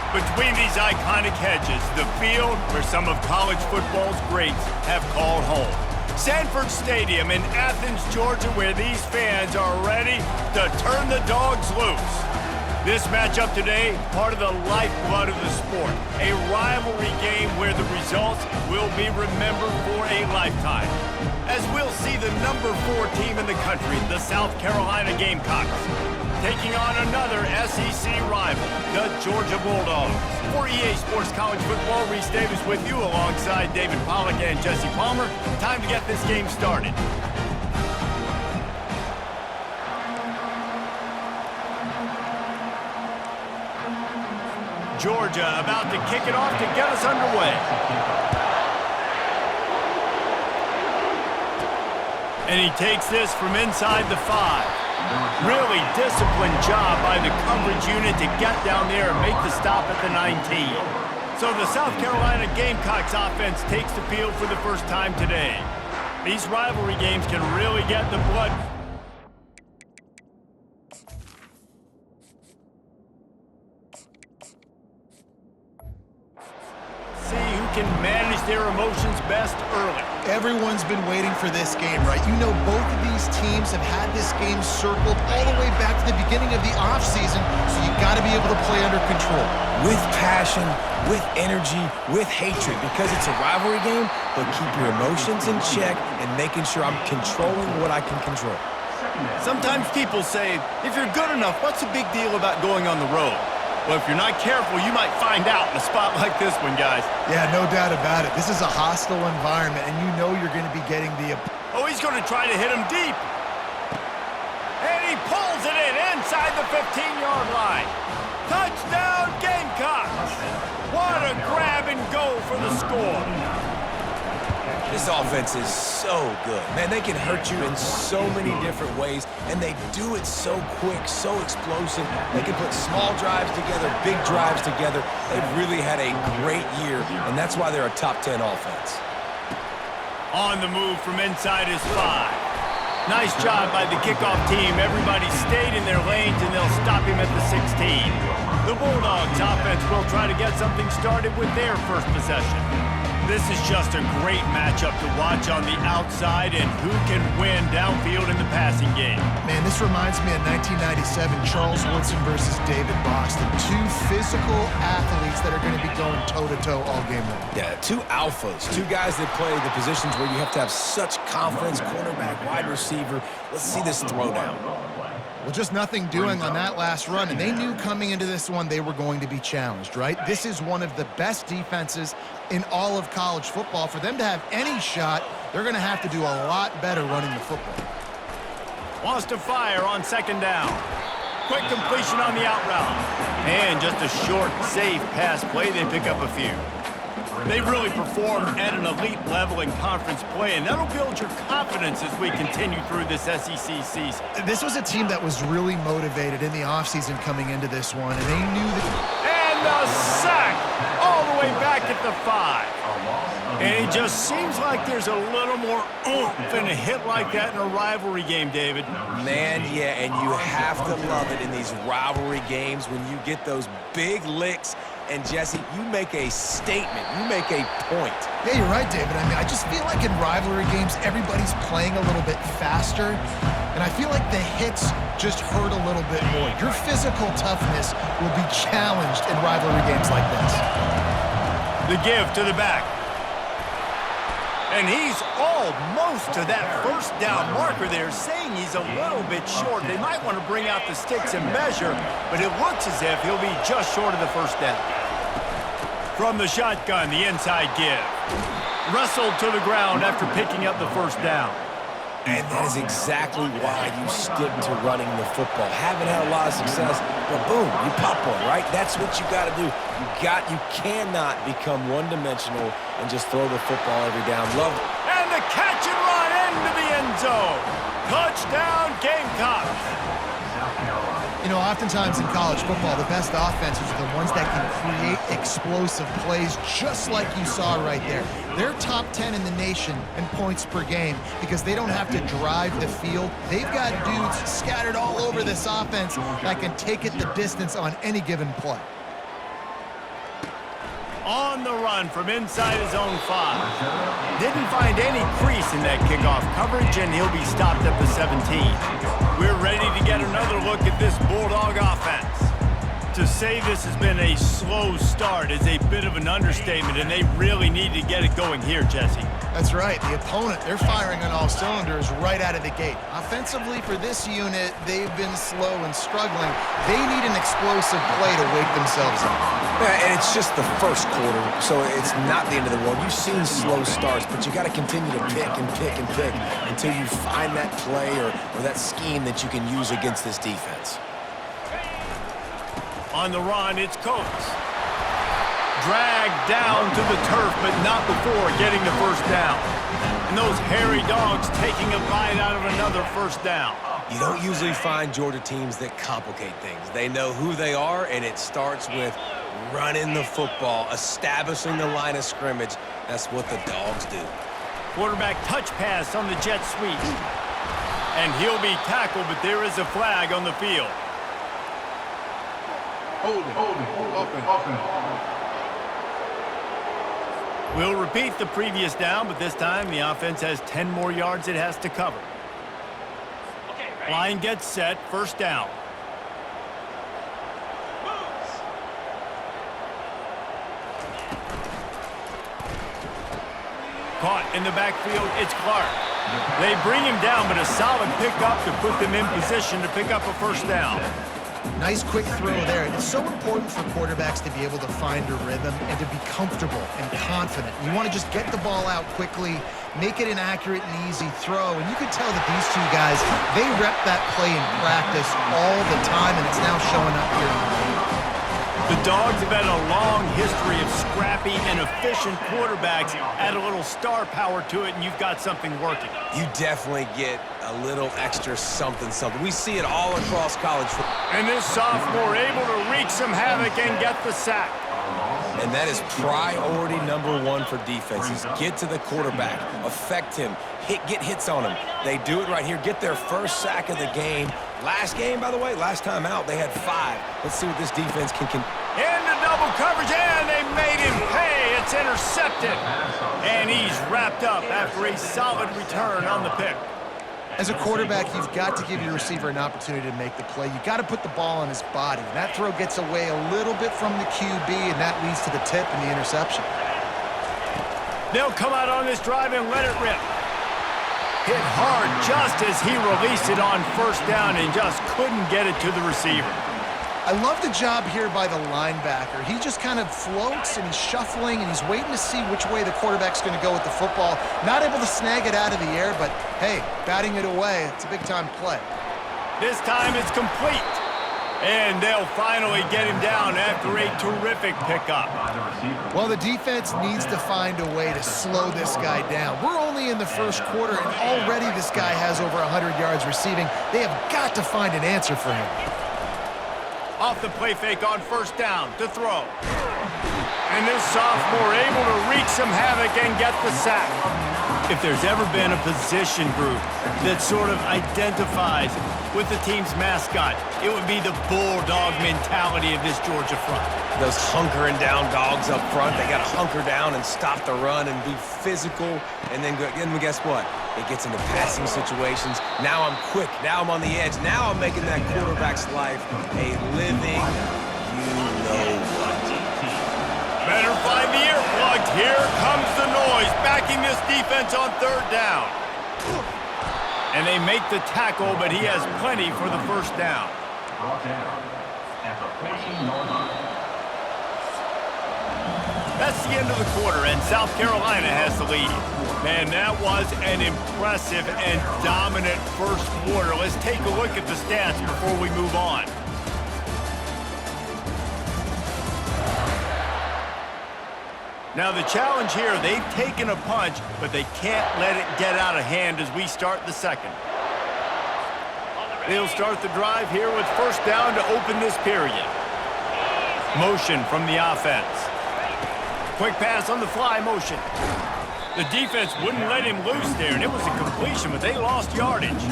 Between these iconic hedges, the field where some of college football's greats have called home. Sanford Stadium in Athens, Georgia, where these fans are ready to turn the dogs loose. This matchup today, part of the lifeblood of the sport. A rivalry game where the results will be remembered for a lifetime. As we'll see the number 4 team in the country, the South Carolina Gamecocks, taking on another SEC rival, the Georgia Bulldogs. For EA Sports College Football, Reese Davis with you alongside David Pollack and Jesse Palmer. Time to get this game started. Georgia about to kick it off to get us underway. And he takes this from inside the 5. Really disciplined job by the coverage unit to get down there and make the stop at the 19. So the South Carolina Gamecocks offense takes the field for the first time today. These rivalry games can really get the blood. See who can manage their emotions best early. Everyone's been waiting for this game, right? You know, both of these teams have had this game circled all the way back to the beginning of the offseason, so you got to be able to play under control. With passion, with energy, with hatred, because it's a rivalry game, but keep your emotions in check and making sure I'm controlling what I can control. Sometimes people say, if you're good enough, what's the big deal about going on the road? Well, if you're not careful, you might find out in a spot like this one, guys. Yeah, no doubt about it. This is a hostile environment, and you know you're going to be getting the... Oh, he's going to try to hit him deep. And he pulls it in inside the 15-yard line. Touchdown, Gamecocks! What a grab and go for the score. This offense is so good. Man, they can hurt you in so many different ways, and they do it so quick, so explosive. They can put small drives together, big drives together. They've really had a great year, and that's why they're a top 10 offense. On the move from inside his 5. Nice job by the kickoff team. Everybody stayed in their lanes, and they'll stop him at the 16. The Bulldogs offense will try to get something started with their first possession. This is just a great matchup to watch on the outside and who can win downfield in the passing game. Man, this reminds me of 1997, Charles Woodson versus David Boston. 2 physical athletes that are going to be going toe-to-toe all game long. Yeah, 2 alphas, 2 guys that play the positions where you have to have such confidence, cornerback, wide receiver. Let's see this throwdown. Well, just nothing doing on that last run, and they knew coming into this one they were going to be challenged, right? This is one of the best defenses in all of college football. For them to have any shot, they're going to have to do a lot better running the football. Wants to fire on second down. Quick completion on the out route. And just a short, safe pass play. They pick up a few. They really performed at an elite level in conference play, and that'll build your confidence as we continue through this SEC season. This was a team that was really motivated in the offseason coming into this one, and they knew that... And the sack all the way back at the 5. And it just seems like there's a little more oomph in a hit like that in a rivalry game, David. Man, yeah, and you have to love it in these rivalry games when you get those big licks. And, Jesse, you make a statement. You make a point. Yeah, you're right, David. I mean, I just feel like in rivalry games, everybody's playing a little bit faster. And I feel like the hits just hurt a little bit more. Your physical toughness will be challenged in rivalry games like this. The give to the back. And he's almost to that first down marker there, saying he's a little bit short. They might want to bring out the sticks and measure, but it looks as if he'll be just short of the first down. From the shotgun, the inside give. Wrestled to the ground after picking up the first down. And that is exactly why you stick to running the football. Haven't had a lot of success, but boom, you pop one, right? That's what you got to do. You cannot become one-dimensional and just throw the football every down. Love it. And the catch and run into the end zone. Touchdown, Gamecocks. You know, oftentimes in college football, the best offenses are the ones that can create explosive plays, just like you saw right there. They're top 10 in the nation in points per game because they don't have to drive the field. They've got dudes scattered all over this offense that can take it the distance on any given play. On the run from inside his own 5. Didn't find any crease in that kickoff coverage, and he'll be stopped at the 17. We're ready to get another look at this Bulldog offense. To say this has been a slow start is a bit of an understatement, and they really need to get it going here, Jesse. That's right. The opponent, they're firing on all cylinders right out of the gate. Offensively, for this unit, they've been slow and struggling. They need an explosive play to wake themselves up. Yeah, and it's just the first quarter, so it's not the end of the world. You've seen slow starts, but you got to continue to pick and pick and pick until you find that play or that scheme that you can use against this defense. On the run, it's Coates. Dragged down to the turf, but not before getting the first down. And those hairy dogs taking a bite out of another first down. You don't usually find Georgia teams that complicate things. They know who they are, and it starts with running the football, establishing the line of scrimmage. That's what the Dogs do. Quarterback touch pass on the jet sweep. And he'll be tackled, but there is a flag on the field. Hold it. Open. We'll repeat the previous down, but this time the offense has 10 more yards it has to cover. Line gets set, first down. Caught in the backfield, it's Clark. They bring him down, but a solid pickup to put them in position to pick up a first down. Nice quick throw there. It's so important for quarterbacks to be able to find a rhythm and to be comfortable and confident. You want to just get the ball out quickly, make it an accurate and easy throw. And you can tell that these two guys, they rep that play in practice all the time, and it's now showing up here in the game. The Dogs have had a long history of scrappy and efficient quarterbacks. Add a little star power to it, and you've got something working. You definitely get a little extra something. We see it all across college football. And this sophomore able to wreak some havoc and get the sack. And that is priority number one for defenses. Get to the quarterback, affect him, get hits on him. They do it right here. Get their first sack of the game. Last game, by the way, last time out, they had 5. Let's see what this defense can. Into double coverage, and they made him pay. It's intercepted. And he's wrapped up after a solid return on the pick. As a quarterback, you've got to give your receiver an opportunity to make the play. You've got to put the ball on his body. And that throw gets away a little bit from the QB, and that leads to the tip and the interception. They'll come out on this drive and let it rip. Hit hard just as he released it on first down and just couldn't get it to the receiver. I love the job here by the linebacker. He just kind of floats and he's shuffling and he's waiting to see which way the quarterback's going to go with the football. Not able to snag it out of the air, but hey, batting it away, it's a big-time play. This time it's complete. And they'll finally get him down after a terrific pickup. Well, the defense needs to find a way to slow this guy down. We're only in the first quarter, and already this guy has over 100 yards receiving. They have got to find an answer for him. Off the play fake on first down to throw. And this sophomore able to wreak some havoc and get the sack. If there's ever been a position group that sort of identifies with the team's mascot, it would be the Bulldog mentality of this Georgia front. Those hunkering down dogs up front, they got to hunker down and stop the run and be physical. And then guess what? It gets into passing situations. Now I'm quick. Now I'm on the edge. Now I'm making that quarterback's life a living you-know-what. Better find the earplugs. Here comes the noise, backing this defense on third down. And they make the tackle, but he has plenty for the first down. That's the end of the quarter, and South Carolina has the lead. Man, that was an impressive and dominant first quarter. Let's take a look at the stats before we move on. Now the challenge here, they've taken a punch, but they can't let it get out of hand as we start the second. They'll start the drive here with first down to open this period. Motion from the offense. Quick pass on the fly motion. The defense wouldn't let him loose there, and it was a completion, but they lost yardage.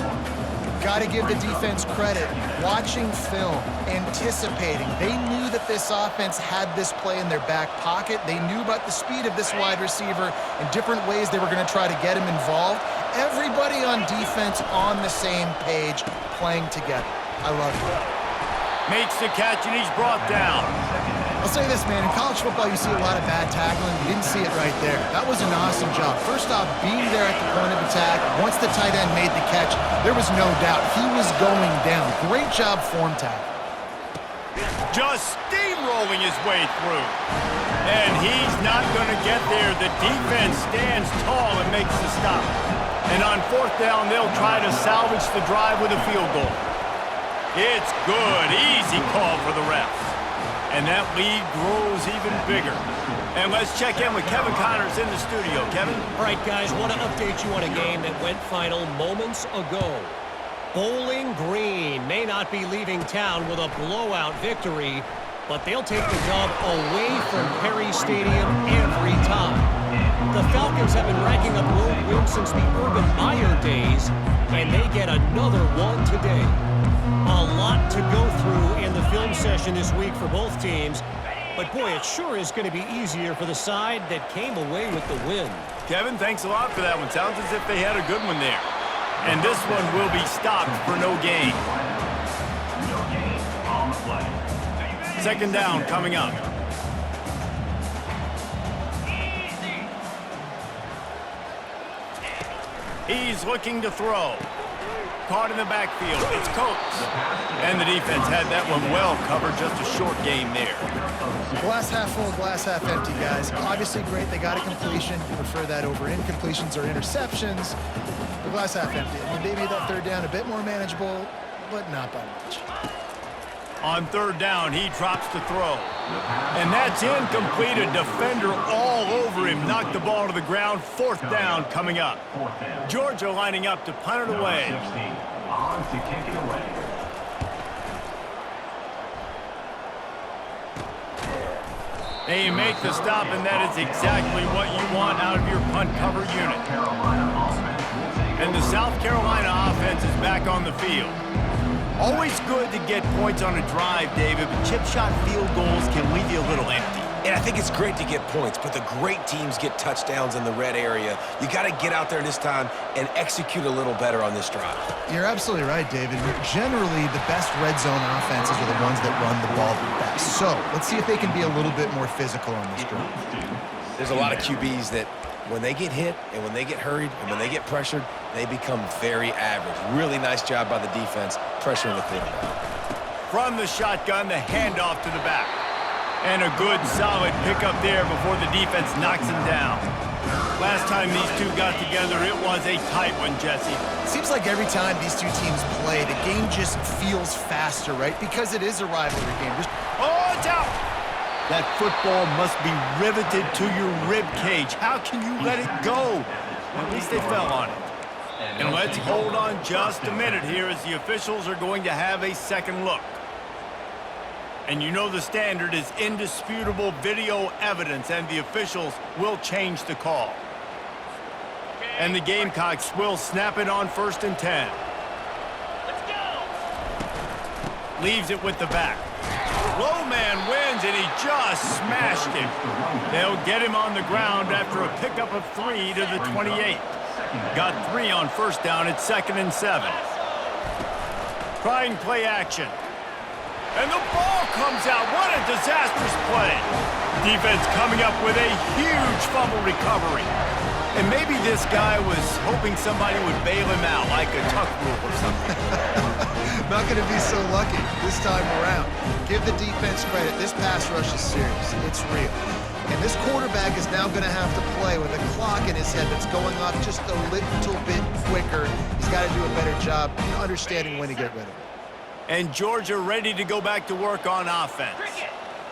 Got to give the defense credit. Watching film, anticipating. They knew that this offense had this play in their back pocket. They knew about the speed of this wide receiver and different ways they were going to try to get him involved. Everybody on defense on the same page, playing together. I love it. Makes the catch, and he's brought down. I'll say this, man. In college football, you see a lot of bad tackling. You didn't see it right there. That was an awesome job. First off, being there at the point of attack. Once the tight end made the catch, there was no doubt he was going down. Great job form tackle. Just steamrolling his way through. And he's not going to get there. The defense stands tall and makes the stop. And on fourth down, they'll try to salvage the drive with a field goal. It's good. Easy call for the refs. And that lead grows even bigger. And let's check in with Kevin Connors in the studio. Kevin? All right, guys, want to update you on a game that went final moments ago. Bowling Green may not be leaving town with a blowout victory, but they'll take the dub away from Perry Stadium every time. The Falcons have been racking up road wins since the Urban Meyer days, and they get another one today. A lot to go through in the film session this week for both teams, but boy, it sure is going to be easier for the side that came away with the win. Kevin, thanks a lot for that one. Sounds as if they had a good one there. And this one will be stopped for no gain. Second down coming up. He's looking to throw. Caught in the backfield. It's Coates. And the defense had that one well covered. Just a short game there. Glass half full, glass half empty, guys. Obviously great. They got a completion. You prefer that over incompletions or interceptions. The glass half empty. I mean, they made that third down a bit more manageable, but not by much. On third down, he drops to throw. And that's incomplete. A defender all over him. Knocked the ball to the ground. Fourth down coming up. Georgia lining up to punt it away. On to kick it away. They make the stop, and that is exactly what you want out of your punt cover unit. And the South Carolina offense is back on the field. Always good to get points on a drive, David, but chip shot field goals can leave you a little empty. And I think it's great to get points, but the great teams get touchdowns in the red area. You got to get out there this time and execute a little better on this drive. You're absolutely right, David. Generally, the best red zone offenses are the ones that run the ball the best. So let's see if they can be a little bit more physical on this drive. There's a lot of QBs that when they get hit and when they get hurried and when they get pressured, they become very average. Really nice job by the defense pressuring the quarterback. From the shotgun, the handoff to the back. And a good, solid pickup there before the defense knocks him down. Last time these two got together, it was a tight one, Jesse. It seems like every time these two teams play, the game just feels faster, right? Because it is a rivalry game. Oh, it's out! That football must be riveted to your rib cage. How can you let it go? At least they fell on it. And let's hold on just a minute here as the officials are going to have a second look. And you know the standard is indisputable video evidence, and the officials will change the call. And the Gamecocks will snap it on 1st and 10. Let's go! Leaves it with the back. Low man wins, and he just smashed him. They'll get him on the ground after a pickup of 3 to the 28. Got 3 on first down at 2nd and 7. Trying play action. And the ball comes out. What a disastrous play. Defense coming up with a huge fumble recovery. And maybe this guy was hoping somebody would bail him out, like a tuck rule or something. Not going to be so lucky this time around. Give the defense credit. This pass rush is serious. It's real. And this quarterback is now going to have to play with a clock in his head that's going off just a little bit quicker. He's got to do a better job understanding when to get rid of it. And Georgia ready to go back to work on offense.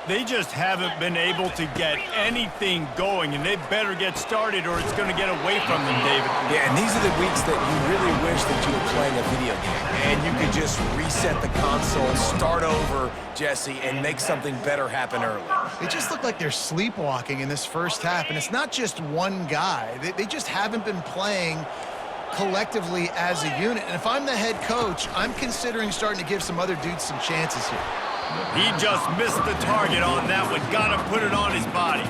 They just haven't been able to get anything going, and they better get started or it's going to get away from them, David. Yeah, and these are the weeks that you really wish that you were playing a video game and you could just reset the console, start over, Jesse, and make something better happen early. They just look like they're sleepwalking in this first half, and it's not just one guy. They just haven't been playing collectively as a unit. And if I'm the head coach, I'm considering starting to give some other dudes some chances here. He just missed the target on that one. Got to put it on his body.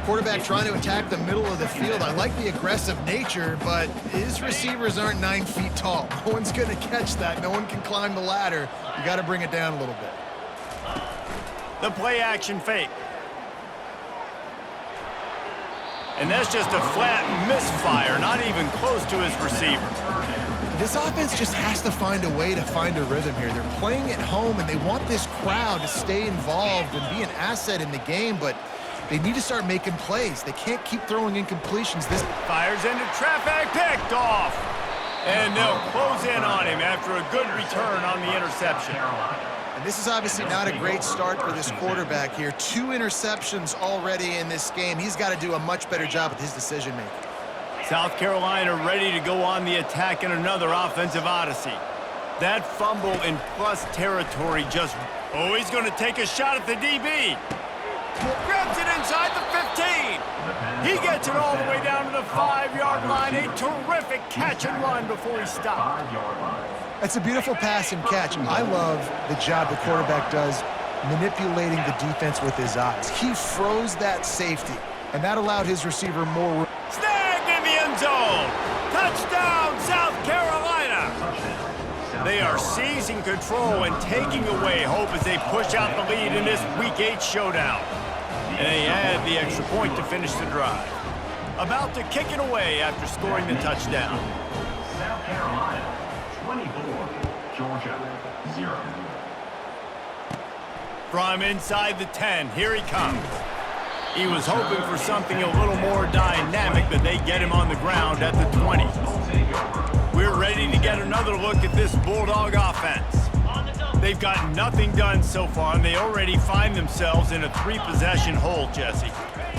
Quarterback trying to attack the middle of the field. I like the aggressive nature, but his receivers aren't 9 feet tall. No one's going to catch that. No one can climb the ladder. You got to bring it down a little bit. The play action fake. And that's just a flat misfire, not even close to his receiver. This offense just has to find a way to find a rhythm here. They're playing at home, and they want this crowd to stay involved and be an asset in the game, but they need to start making plays. They can't keep throwing incompletions. This fires into traffic, picked off. And they'll close in on him after a good return on the interception. And this is obviously not a great start for this quarterback here. 2 interceptions already in this game. He's got to do a much better job with his decision-making. South Carolina ready to go on the attack in another offensive odyssey. That fumble in plus territory just... Oh, he's going to take a shot at the DB. Grabs it inside the 15. He gets it all the way down to the 5-yard line. A terrific catch and run before he stopped. That's a beautiful pass and catch. I love the job the quarterback does manipulating the defense with his eyes. He froze that safety, and that allowed his receiver more room. Snagged in the end zone. Touchdown, South Carolina. They are seizing control and taking away hope as they push out the lead in this Week 8 showdown. And they add the extra point to finish the drive. About to kick it away after scoring the touchdown. South Carolina, 24. Georgia, 0. From inside the 10, here he comes. He was hoping for something a little more dynamic, but they get him on the ground at the 20. We're ready to get another look at this Bulldog offense. They've got nothing done so far, and they already find themselves in a 3-possession hole, Jesse.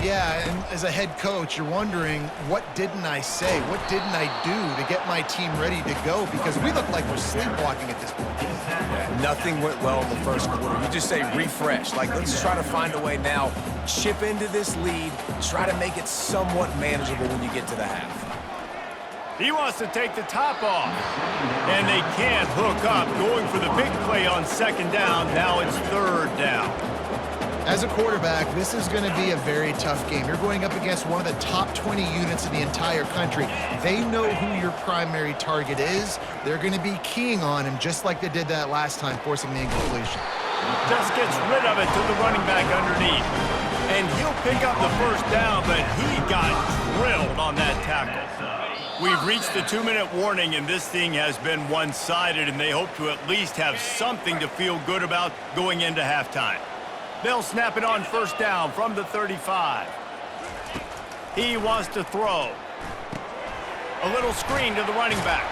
Yeah, and as a head coach, you're wondering, what didn't I say? What didn't I do to get my team ready to go? Because we look like we're sleepwalking at this point. Yeah, nothing went well in the first quarter. You just say refresh. Like, let's try to find a way now, chip into this lead, try to make it somewhat manageable when you get to the half. He wants to take the top off. And they can't hook up, going for the big play on second down. Now it's third down. As a quarterback, this is going to be a very tough game. You're going up against one of the top 20 units in the entire country. They know who your primary target is. They're going to be keying on him just like they did that last time, forcing the incompletion. Just gets rid of it to the running back underneath. And he'll pick up the first down, but he got drilled on that tackle. We've reached the 2-minute warning, and this thing has been one-sided, and they hope to at least have something to feel good about going into halftime. They'll snap it on first down from the 35. He wants to throw. A little screen to the running back.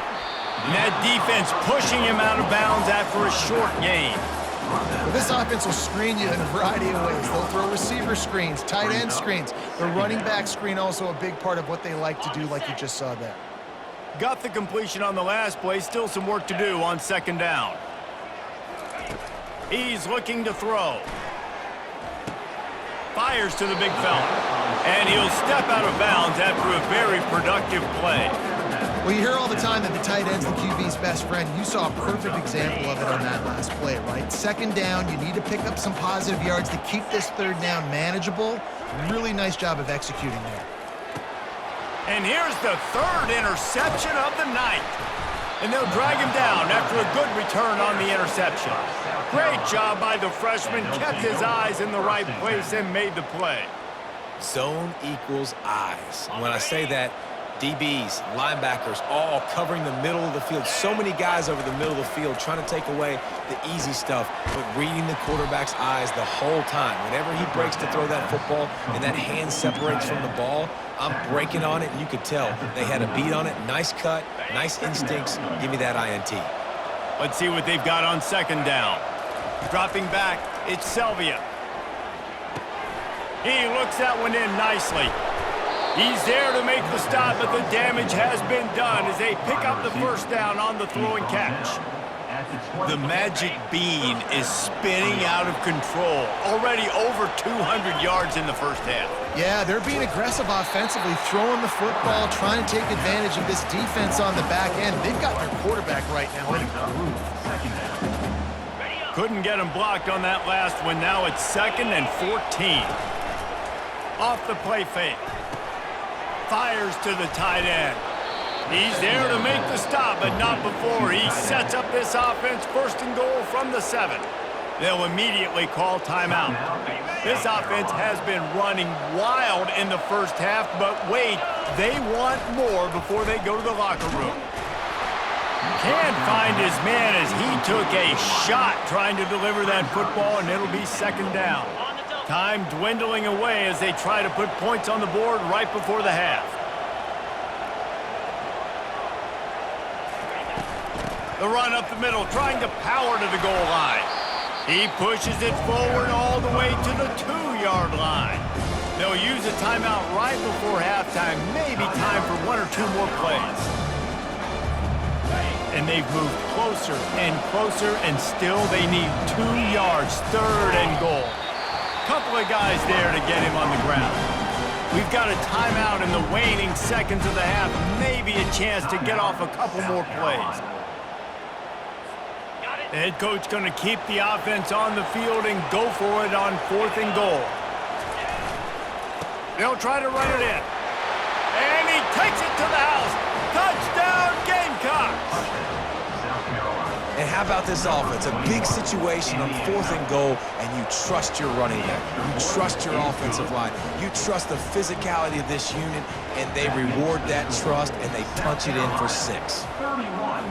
And that defense pushing him out of bounds after a short gain. Well, this offense will screen you in a variety of ways. They'll throw receiver screens, tight end screens. The running back screen also a big part of what they like to do, like you just saw there. Got the completion on the last play. Still some work to do on second down. He's looking to throw. Fires to the big fella. And he'll step out of bounds after a very productive play. Well, you hear all the time that the tight end's the QB's best friend. You saw a perfect example of it on that last play, right? Second down, you need to pick up some positive yards to keep this third down manageable. Really nice job of executing there. And here's the third interception of the night. And they'll drag him down after a good return on the interception. Great job by the freshman. Kept his eyes in the right place and made the play. Zone equals eyes. When I say that, DBs, linebackers, all covering the middle of the field. So many guys over the middle of the field trying to take away the easy stuff, but reading the quarterback's eyes the whole time. Whenever he breaks to throw that football and that hand separates from the ball, I'm breaking on it, and you could tell they had a beat on it. Nice cut, nice instincts. Give me that INT. Let's see what they've got on second down. Dropping back, it's Selvia. He looks that one in nicely. He's there to make the stop, but the damage has been done as they pick up the first down on the throw and catch. The magic bean is spinning out of control. Already over 200 yards in the first half. Yeah, they're being aggressive offensively, throwing the football, trying to take advantage of this defense on the back end. They've got their quarterback right now in a groove. Couldn't get him blocked on that last one. Now it's 2nd and 14. Off the play fake. Fires to the tight end. He's there to make the stop, but not before. He sets up this offense 1st and goal from the 7. They'll immediately call timeout. This offense has been running wild in the first half, but wait, they want more before they go to the locker room. Can't find his man as he took a shot trying to deliver that football, and it'll be 2nd down. Time dwindling away as they try to put points on the board right before the half. The run up the middle, trying to power to the goal line. He pushes it forward all the way to the 2-yard line. They'll use a timeout right before halftime, maybe time for 1 or 2 more plays. And they've moved closer and closer, and still they need 2 yards, 3rd and goal. Couple of guys there to get him on the ground. We've got a timeout in the waning seconds of the half, maybe a chance to get off a couple more plays. The head coach going to keep the offense on the field and go for it on 4th and goal. They'll try to run it in. And he takes it to the house. Touchdown, Gamecocks! And how about this offense? A big situation on 4th and goal, and you trust your running back. You trust your offensive line. You trust the physicality of this unit, and they reward that trust, and they punch it in for 6. 31,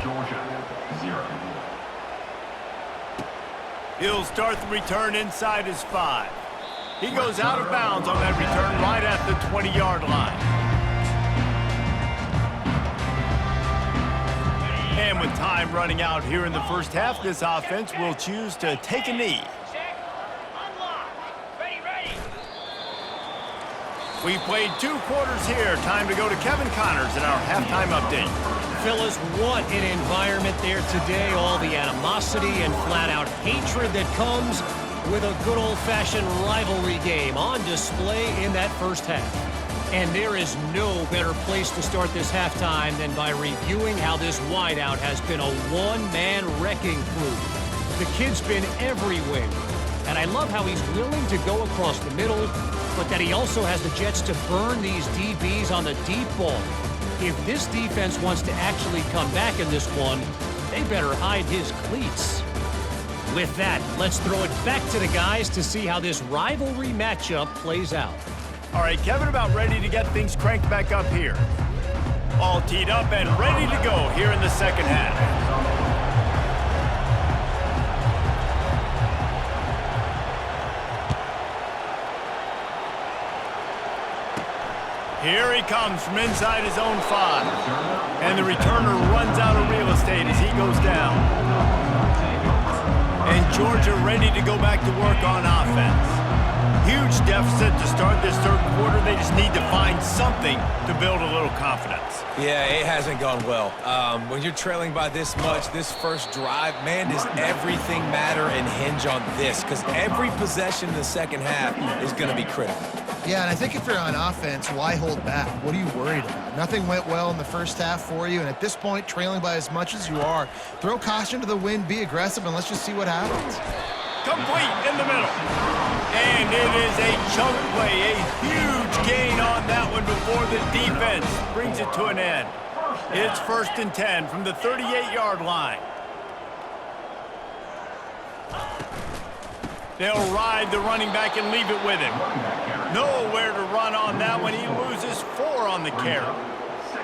Georgia, 0. He'll start the return inside his 5. He goes out of bounds on that return right at the 20-yard line. And with time running out here in the first half, this offense will choose to take a knee. We've played 2 quarters here. Time to go to Kevin Connors in our halftime update. Phyllis, what an environment there today. All the animosity and flat-out hatred that comes with a good old-fashioned rivalry game on display in that first half. And there is no better place to start this halftime than by reviewing how this wideout has been a one-man wrecking crew. The kid's been everywhere, and I love how he's willing to go across the middle, but that he also has the jets to burn these DBs on the deep ball. If this defense wants to actually come back in this one, they better hide his cleats. With that, let's throw it back to the guys to see how this rivalry matchup plays out. All right, Kevin, about ready to get things cranked back up here. All teed up and ready to go here in the second half. Here he comes from inside his own 5. And the returner runs out of real estate as he goes down. And Georgia ready to go back to work on offense. Huge deficit to start this 3rd quarter. They just need to find something to build a little confidence. Yeah, it hasn't gone well. When you're trailing by this much, this first drive, man, does everything matter and hinge on this? Because every possession in the second half is going to be critical. Yeah, and I think if you're on offense, why hold back? What are you worried about? Nothing went well in the first half for you, and at this point, trailing by as much as you are, throw caution to the wind, be aggressive, and let's just see what happens. Complete in the middle. And it is a chunk play, a huge gain on that one before the defense brings it to an end. It's 1st and 10 from the 38-yard line. They'll ride the running back and leave it with him. Nowhere to run on that one. He loses 4 on the carry.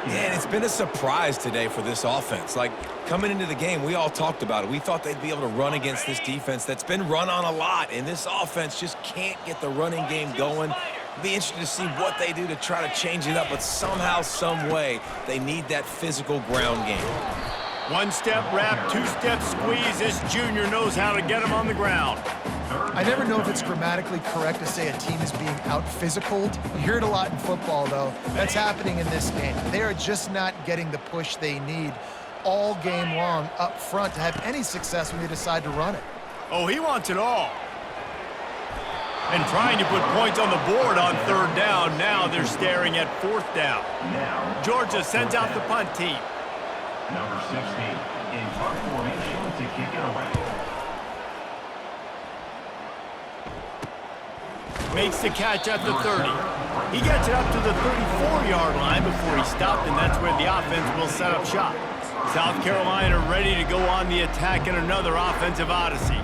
Yeah, and it's been a surprise today for this offense. Like, coming into the game, we all talked about it. We thought they'd be able to run against this defense that's been run on a lot, and this offense just can't get the running game going. It'll be interesting to see what they do to try to change it up, but somehow, some way, they need that physical ground game. 1-step wrap, 2-step squeeze. This junior knows how to get him on the ground. I never know if it's grammatically correct to say a team is being out-physicaled. You hear it a lot in football, though. That's happening in this game. They are just not getting the push they need all game long up front to have any success when they decide to run it. Oh, he wants it all. And trying to put points on the board on third down. Now they're staring at fourth down. Georgia sends out the punt team. Number 16 in punt formation to kick it away. Makes the catch at the 30. He gets it up to the 34-yard line before he stopped, and that's where the offense will set up shop. South Carolina ready to go on the attack in another offensive odyssey.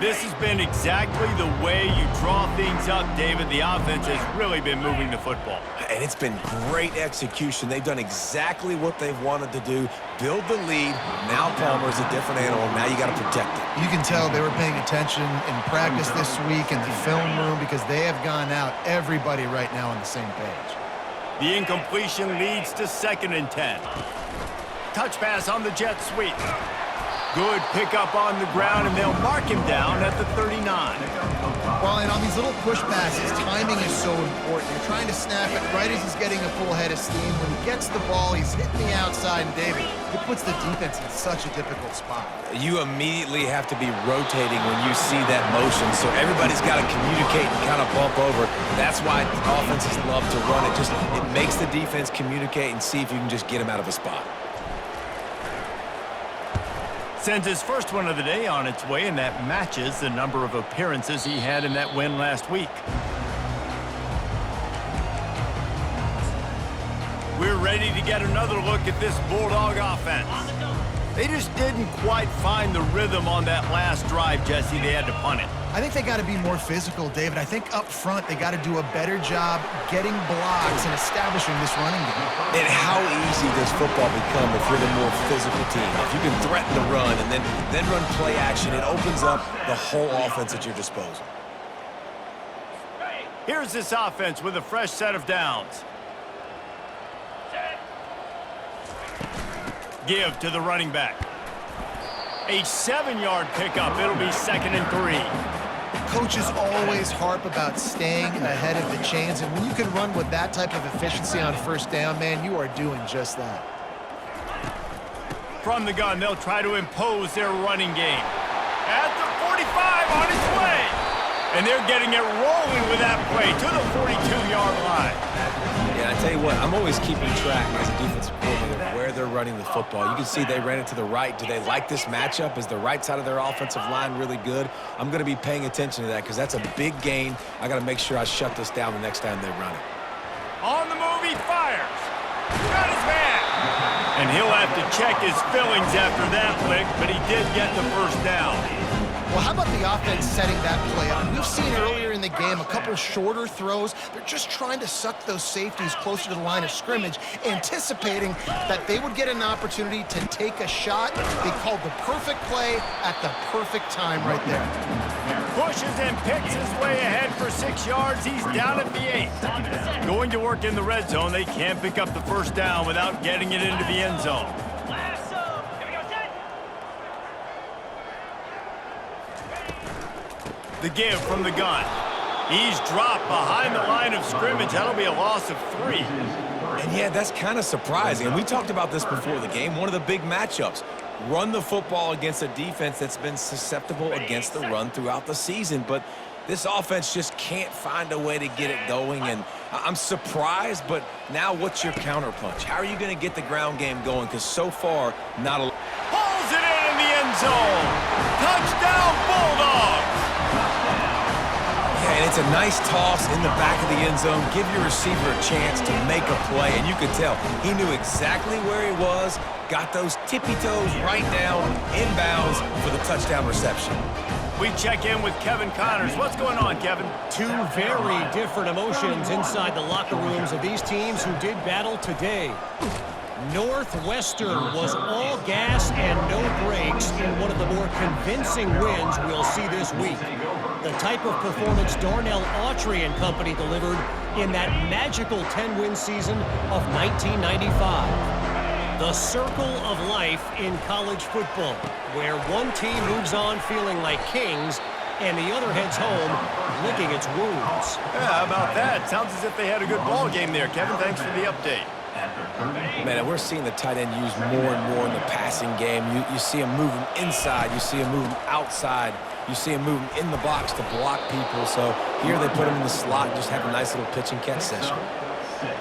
This has been exactly the way you draw things up, David. The offense has really been moving the football. And it's been great execution. They've done exactly what they've wanted to do. Build the lead. Now Palmer's a different animal. Now you got to protect it. You can tell they were paying attention in practice this week in the film room because they have gone out, everybody right now on the same page. The incompletion leads to 2nd and 10. Touch pass on the jet sweep. Good pickup on the ground, and they'll mark him down at the 39. Well, and on these little push passes, timing is so important. You're trying to snap it right as he's getting a full head of steam. When he gets the ball, he's hitting the outside, and David, it puts the defense in such a difficult spot. You immediately have to be rotating when you see that motion, so everybody's got to communicate and kind of bump over. That's why offenses love to run it. It makes the defense communicate and see if you can just get him out of a spot. Sends his first one of the day on its way, and that matches the number of appearances he had in that win last week. We're ready to get another look at this Bulldog offense. They just didn't quite find the rhythm on that last drive, Jesse. They had to punt it. I think they got to be more physical, David. I think up front they got to do a better job getting blocks and establishing this running game. And how easy does football become if you're the more physical team? If you can threaten the run and then run play action, it opens up the whole offense at your disposal. Here's this offense with a fresh set of downs. Give to the running back. A 7-yard pickup. It'll be 2nd and 3. Coaches always harp about staying ahead of the chains, and when you can run with that type of efficiency on first down, man, you are doing just that. From the gun, they'll try to impose their running game. At the 45 on its way. And they're getting it rolling with that play to the 42-yard line. Yeah, I tell you what, I'm always keeping track as a defensive coordinator of where they're running the football. You can see they ran it to the right. Do they like this matchup? Is the right side of their offensive line really good? I'm going to be paying attention to that because that's a big gain. I got to make sure I shut this down the next time they run it. On the move, he fires. Got his man. And he'll have to check his fillings after that lick, but he did get the first down. Well, how about the offense setting that play up? We've seen earlier in the game a couple shorter throws. They're just trying to suck those safeties closer to the line of scrimmage, anticipating that they would get an opportunity to take a shot. They called the perfect play at the perfect time right there. Pushes and picks his way ahead for 6 yards. He's down at the 8. Going to work in the red zone. They can't pick up the first down without getting it into the end zone. The give from the gun. He's dropped behind the line of scrimmage. That'll be a loss of 3. And yeah, that's kind of surprising. And we talked about this before the game. One of the big matchups. Run the football against a defense that's been susceptible against the run throughout the season. But this offense just can't find a way to get it going. And I'm surprised, but now what's your counterpunch? How are you going to get the ground game going? Because so far, not a... Pulls it in the end zone. Touchdown, Bulldogs. And it's a nice toss in the back of the end zone. Give your receiver a chance to make a play. And you could tell he knew exactly where he was, got those tippy toes right down, inbounds for the touchdown reception. We check in with Kevin Connors. What's going on, Kevin? Two very different emotions inside the locker rooms of these teams who did battle today. Northwestern was all gas and no brakes in one of the more convincing wins we'll see this week. The type of performance Darnell Autry and company delivered in that magical 10-win season of 1995. The circle of life in college football, where one team moves on feeling like kings and the other heads home licking its wounds. Yeah, how about that? Sounds as if they had a good ball game there, Kevin. Thanks for the update. At the 30. Man, and we're seeing the tight end used more and more in the passing game. You see him moving inside. You see him moving outside. You see him moving in the box to block people. So here they put him in the slot and just have a nice little pitch and catch session.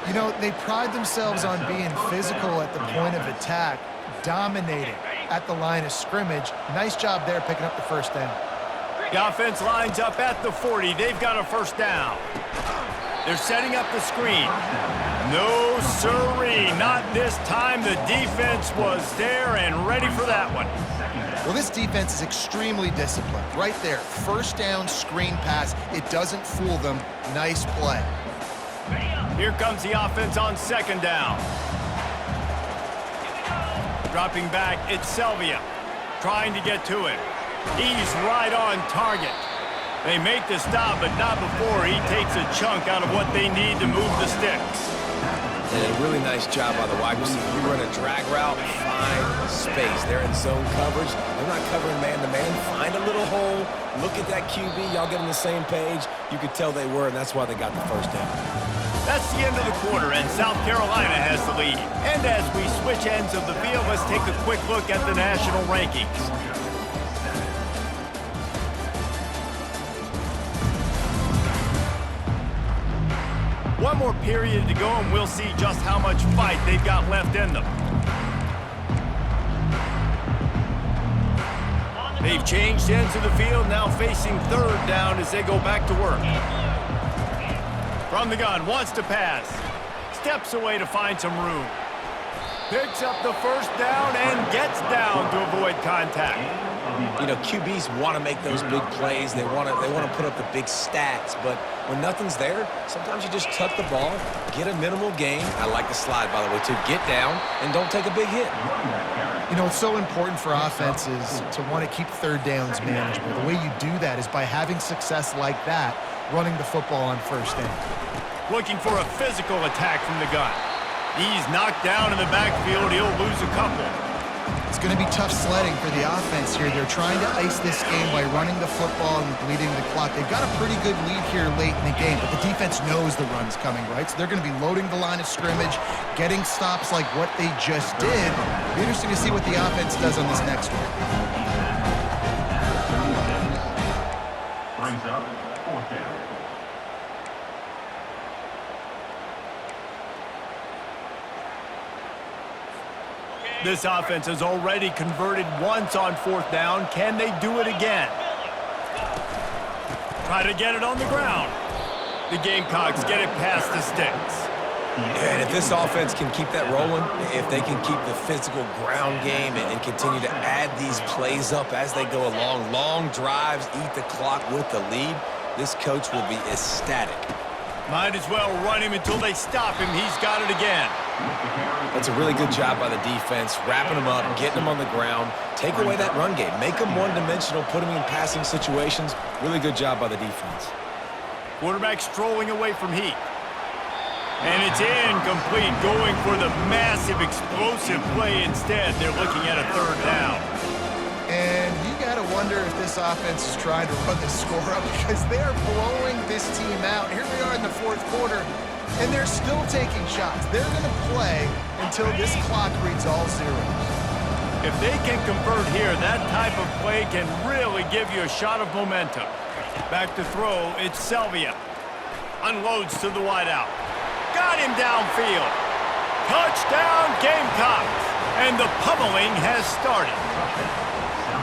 You know, they pride themselves on being physical at the point of attack, dominating at the line of scrimmage. Nice job there picking up the first down. The offense lines up at the 40. They've got a first down. They're setting up the screen. No siree, not this time. The defense was there and ready for that one. Well, this defense is extremely disciplined. Right there, first down, screen pass. It doesn't fool them. Nice play. Here comes the offense on second down. Dropping back, it's Selvia. Trying to get to him. He's right on target. They make the stop, but not before he takes a chunk out of what they need to move the sticks. And a really nice job by the wide receiver. You run a drag route, find space. They're in zone coverage. They're not covering man-to-man. Find a little hole. Look at that QB. Y'all get on the same page. You could tell they were, and that's why they got the first down. That's the end of the quarter, and South Carolina has the lead. And as we switch ends of the field, let's take a quick look at the national rankings. One more period to go, and we'll see just how much fight they've got left in them. They've changed ends of the field, now facing third down as they go back to work. From the gun, wants to pass. Steps away to find some room. Picks up the first down and gets down to avoid contact. You know, QBs want to make those big plays. They want to put up the big stats. But when nothing's there, sometimes you just tuck the ball, get a minimal gain. I like the slide, by the way, to get down and don't take a big hit. You know, it's so important for offenses to want to keep third downs manageable. The way you do that is by having success like that, running the football on first down. Looking for a physical attack from the gun. He's knocked down in the backfield. He'll lose a couple. It's going to be tough sledding for the offense here. They're trying to ice this game by running the football and bleeding the clock. They've got a pretty good lead here late in the game, but the defense knows the run's coming, right? So they're going to be loading the line of scrimmage, getting stops like what they just did. It'll be interesting to see what the offense does on this next one. Brings up fourth down. This offense has already converted once on fourth down. Can they do it again? Try to get it on the ground. The Gamecocks get it past the sticks. And if this offense can keep that rolling, if they can keep the physical ground game and continue to add these plays up as they go along, long drives, eat the clock with the lead, this coach will be ecstatic. Might as well run him until they stop him. He's got it again. That's a really good job by the defense, wrapping them up, getting them on the ground, take away that run game, make them one-dimensional, put them in passing situations. Really good job by the defense. Quarterback strolling away from Heat. And it's incomplete, going for the massive explosive play instead. They're looking at a third down. And you got to wonder if this offense is trying to run the score up because they're blowing this team out. Here we are in the fourth quarter, and they're still taking shots. They're going to play until this clock reads all zeros. If they can convert here, that type of play can really give you a shot of momentum. Back to throw, it's Selvia. Unloads to the wideout. Got him downfield. Touchdown, Gamecocks. And the pummeling has started.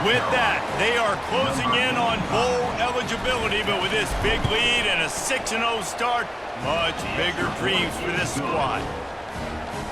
With that, they are closing in on bowl eligibility, but with this big lead and a 6-0 start, much bigger dreams for this squad.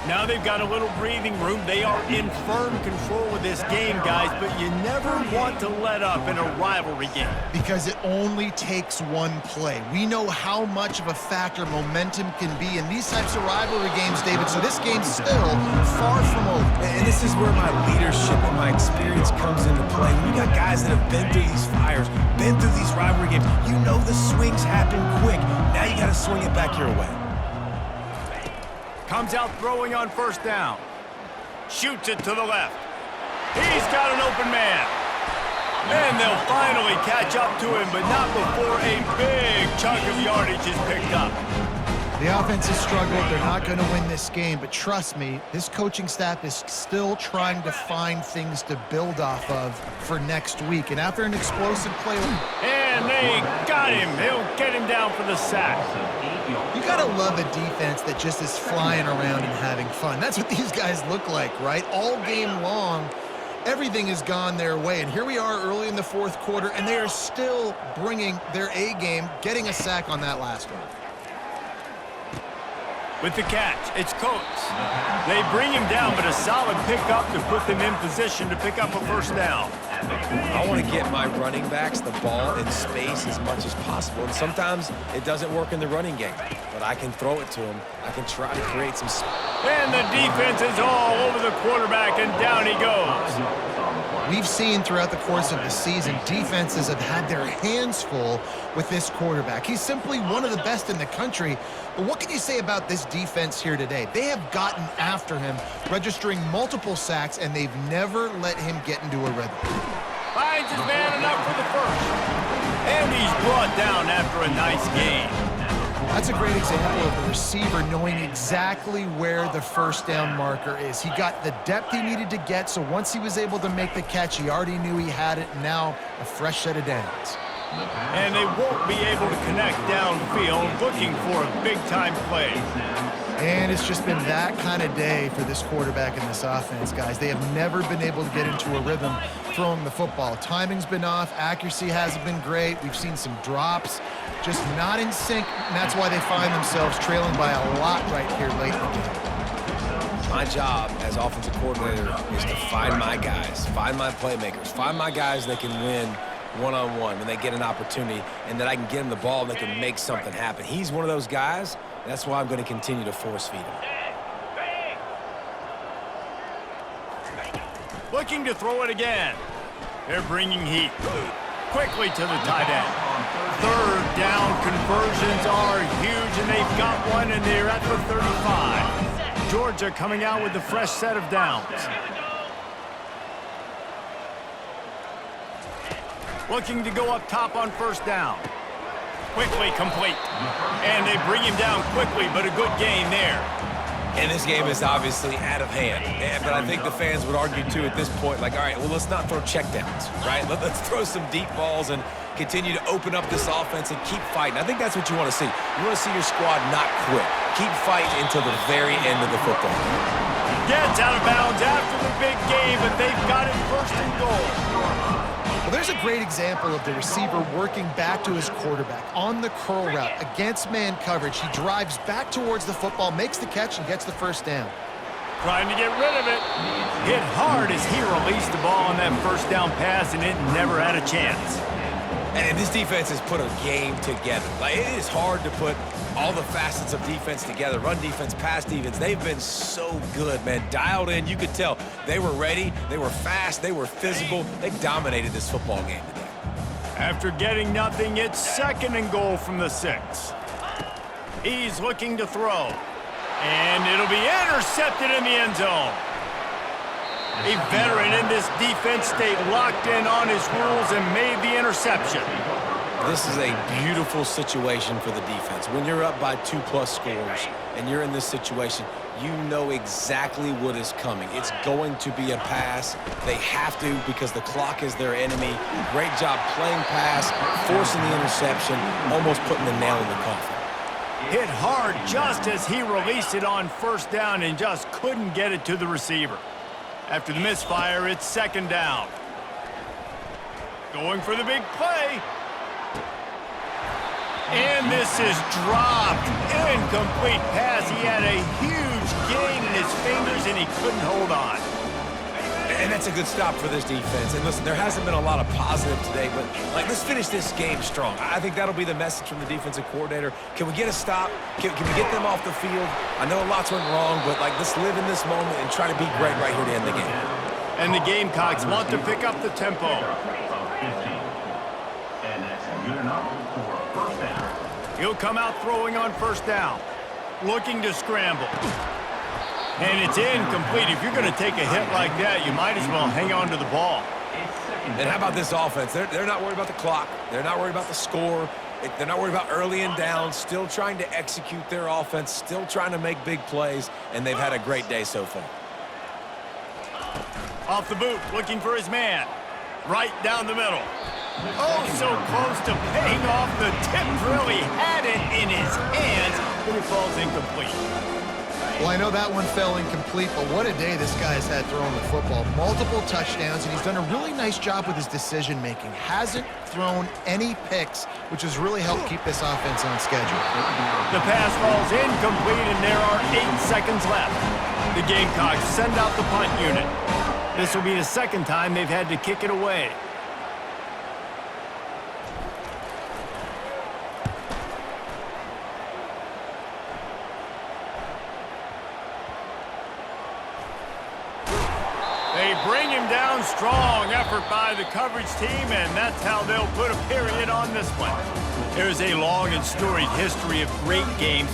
Now they've got a little breathing room. They are in firm control of this game, guys, but you never want to let up in a rivalry game. Because it only takes one play. We know how much of a factor momentum can be in these types of rivalry games, David, so this game's still far from over. And this is where my leadership and my experience comes into play. When you got guys that have been through these fires, been through these rivalry games, you know the swings happen quick. Now you got to swing it back your way. Comes out throwing on first down. Shoots it to the left. He's got an open man. And they'll finally catch up to him, but not before a big chunk of yardage is picked up. The offense has struggled. They're not going to win this game, but trust me, this coaching staff is still trying to find things to build off of for next week. And after an explosive play... And they got him. He'll get him down for the sack. You got to love a defense that just is flying around and having fun. That's what these guys look like, right? All game long, everything has gone their way. And here we are early in the fourth quarter, and they are still bringing their A game, getting a sack on that last one. With the catch, it's Coates. They bring him down, but a solid pickup to put them in position to pick up a first down. I want to get my running backs the ball in space as much as possible. And sometimes it doesn't work in the running game, but I can throw it to them. I can try to create some space. And the defense is all over the quarterback, and down he goes. We've seen throughout the course of the season, defenses have had their hands full with this quarterback. He's simply one of the best in the country. But what can you say about this defense here today? They have gotten after him, registering multiple sacks, and they've never let him get into a rhythm. Finds his man enough for the first. And he's brought down after a nice gain. That's a great example of the receiver knowing exactly where the first down marker is. He got the depth he needed to get, so once he was able to make the catch, he already knew he had it, and now a fresh set of downs. And they won't be able to connect downfield, looking for a big-time play. And it's just been that kind of day for this quarterback and this offense, guys. They have never been able to get into a rhythm throwing the football. Timing's been off. Accuracy hasn't been great. We've seen some drops, just not in sync, and that's why they find themselves trailing by a lot right here late in the game. My job as offensive coordinator is to find my guys, find my playmakers, find my guys that can win one-on-one when they get an opportunity, and that I can get them the ball and they can make something happen. He's one of those guys. That's why I'm going to continue to force feed him. Looking to throw it again. They're bringing heat. Quickly to the tight end. Third down conversions are huge, and they've got one, and they're at the 35. Georgia coming out with a fresh set of downs. Looking to go up top on first down. Quickly complete. And they bring him down quickly, but a good gain there. And this game is obviously out of hand. But I think the fans would argue, too, at this point, like, all right, well, let's not throw checkdowns, right? Let's throw some deep balls and continue to open up this offense and keep fighting. I think that's what you want to see. You want to see your squad not quit. Keep fighting until the very end of the football game. Gets out of bounds after the big game, but they've got it first and goal. Well, there's a great example of the receiver working back to his quarterback on the curl route against man coverage. He drives back towards the football, makes the catch, and gets the first down. Trying to get rid of it. Hit hard as he released the ball on that first down pass, and it never had a chance. And this defense has put a game together. Like, it is hard to put all the facets of defense together. Run defense, pass defense. They've been so good, man. Dialed in. You could tell they were ready. They were fast. They were physical. They dominated this football game today. After getting nothing, it's second and goal from the 6. He's looking to throw. And it'll be intercepted in the end zone. A veteran in this defense stayed locked in on his rules and made the interception. This is a beautiful situation for the defense. When you're up by 2+ scores and you're in this situation, you know exactly what is coming. It's going to be a pass. They have to because the clock is their enemy. Great job playing pass, forcing the interception, almost putting the nail in the coffin. Hit hard just as he released it on first down and just couldn't get it to the receiver. After the misfire, it's second down. Going for the big play. And this is dropped. Incomplete pass. He had a huge gain in his fingers, and he couldn't hold on. And that's a good stop for this defense. And listen, there hasn't been a lot of positive today, but like, let's finish this game strong. I think that'll be the message from the defensive coordinator. Can we get a stop? Can we get them off the field? I know lots went wrong, but like, let's live in this moment and try to be great right here to end the game. And the Gamecocks want to pick up the tempo. And that's good enough for a first down. He'll come out throwing on first down. Looking to scramble. And it's incomplete. If you're going to take a hit like that, you might as well hang on to the ball. And how about this offense? They're not worried about the clock. They're not worried about the score. They're not worried about early and down, still trying to execute their offense, still trying to make big plays, and they've had a great day so far. Off the boot, looking for his man. Right down the middle. Oh, so close to paying off the tip drill. He had it in his hands, but it falls incomplete. Well, I know that one fell incomplete, but what a day this guy has had throwing the football. Multiple touchdowns, and he's done a really nice job with his decision-making. Hasn't thrown any picks, which has really helped keep this offense on schedule. The pass falls incomplete, and there are 8 seconds left. The Gamecocks send out the punt unit. This will be the second time they've had to kick it away. They bring him down. Strong effort by the coverage team, and that's how they'll put a period on this one. There's a long and storied history of great games